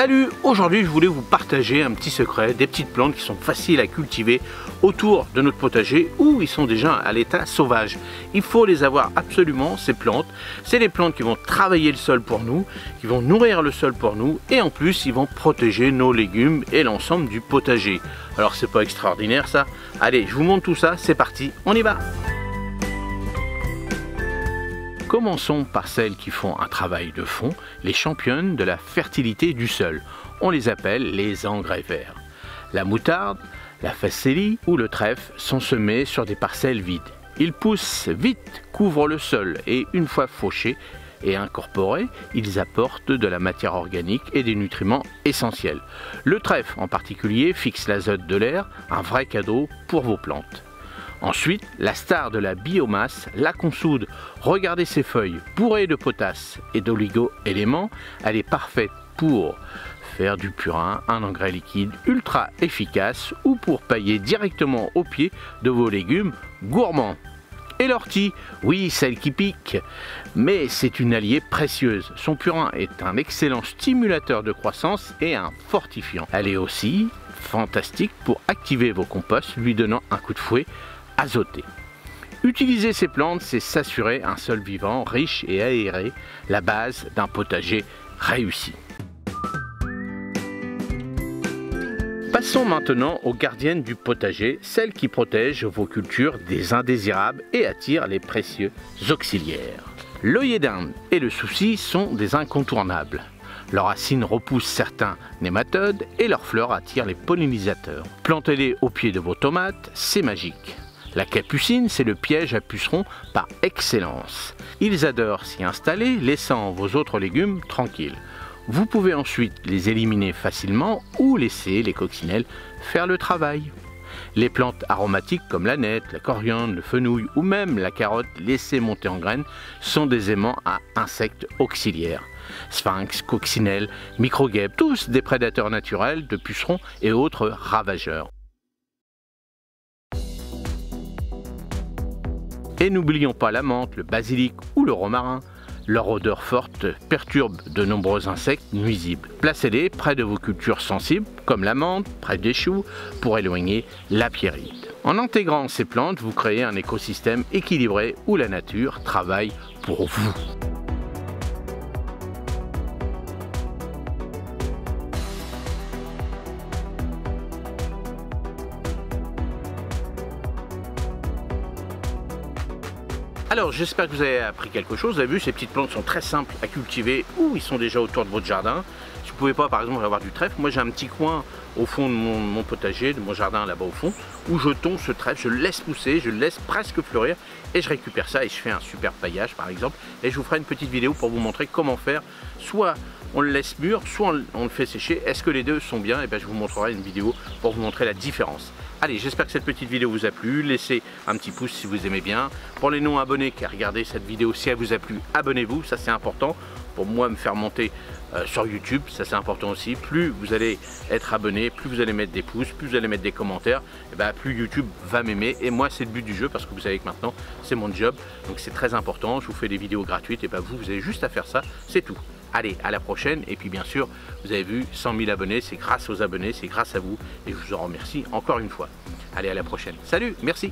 Salut, aujourd'hui je voulais vous partager un petit secret, des petites plantes qui sont faciles à cultiver autour de notre potager où ils sont déjà à l'état sauvage. Il faut les avoir absolument, ces plantes. C'est des plantes qui vont travailler le sol pour nous, qui vont nourrir le sol pour nous et en plus ils vont protéger nos légumes et l'ensemble du potager. Alors c'est pas extraordinaire ça? Allez, je vous montre tout ça, c'est parti, on y va! Commençons par celles qui font un travail de fond, les championnes de la fertilité du sol. On les appelle les engrais verts. La moutarde, la facélie ou le trèfle sont semés sur des parcelles vides. Ils poussent vite, couvrent le sol et une fois fauchés et incorporés, ils apportent de la matière organique et des nutriments essentiels. Le trèfle en particulier fixe l'azote de l'air, un vrai cadeau pour vos plantes. Ensuite, la star de la biomasse, la consoude. Regardez ses feuilles bourrées de potasse et d'oligo-éléments. Elle est parfaite pour faire du purin, un engrais liquide ultra efficace ou pour pailler directement au pied de vos légumes gourmands. Et l'ortie, oui, celle qui pique, mais c'est une alliée précieuse. Son purin est un excellent stimulateur de croissance et un fortifiant. Elle est aussi fantastique pour activer vos composts, lui donnant un coup de fouet azoté. Utiliser ces plantes, c'est s'assurer un sol vivant, riche et aéré, la base d'un potager réussi. Passons maintenant aux gardiennes du potager, celles qui protègent vos cultures des indésirables et attirent les précieux auxiliaires. L'œillet d'Inde et le souci sont des incontournables. Leurs racines repoussent certains nématodes et leurs fleurs attirent les pollinisateurs. Plantez-les au pied de vos tomates, c'est magique. La capucine, c'est le piège à pucerons par excellence. Ils adorent s'y installer, laissant vos autres légumes tranquilles. Vous pouvez ensuite les éliminer facilement ou laisser les coccinelles faire le travail. Les plantes aromatiques comme la nette, la coriandre, le fenouil ou même la carotte laissée monter en graines sont des aimants à insectes auxiliaires. Sphinx, coccinelles, microguèbres, tous des prédateurs naturels de pucerons et autres ravageurs. Et n'oublions pas la menthe, le basilic ou le romarin. Leur odeur forte perturbe de nombreux insectes nuisibles. Placez-les près de vos cultures sensibles, comme la menthe, près des choux, pour éloigner la pierrite. En intégrant ces plantes, vous créez un écosystème équilibré où la nature travaille pour vous. Alors j'espère que vous avez appris quelque chose. Vous avez vu, ces petites plantes sont très simples à cultiver ou ils sont déjà autour de votre jardin. Si vous ne pouvez pas par exemple avoir du trèfle, moi j'ai un petit coin au fond de mon potager, de mon jardin là-bas au fond, où je tonds ce trèfle, je le laisse pousser, je le laisse presque fleurir et je récupère ça et je fais un super paillage par exemple. Et je vous ferai une petite vidéo pour vous montrer comment faire. Soit on le laisse mûr, soit on le fait sécher. Est-ce que les deux sont bien? Et bien je vous montrerai une vidéo pour vous montrer la différence. Allez, j'espère que cette petite vidéo vous a plu. Laissez un petit pouce si vous aimez bien. Pour les non abonnés qui regardez cette vidéo, si elle vous a plu, abonnez-vous, ça c'est important. Pour moi, me faire monter sur YouTube, ça c'est important aussi. Plus vous allez être abonné, plus vous allez mettre des pouces, plus vous allez mettre des commentaires, et ben, plus YouTube va m'aimer. Et moi, c'est le but du jeu parce que vous savez que maintenant, c'est mon job. Donc c'est très important. Je vous fais des vidéos gratuites et ben, vous avez juste à faire ça, c'est tout. Allez, à la prochaine. Et puis bien sûr, vous avez vu, 100 000 abonnés, c'est grâce aux abonnés, c'est grâce à vous. Et je vous en remercie encore une fois. Allez, à la prochaine. Salut, merci.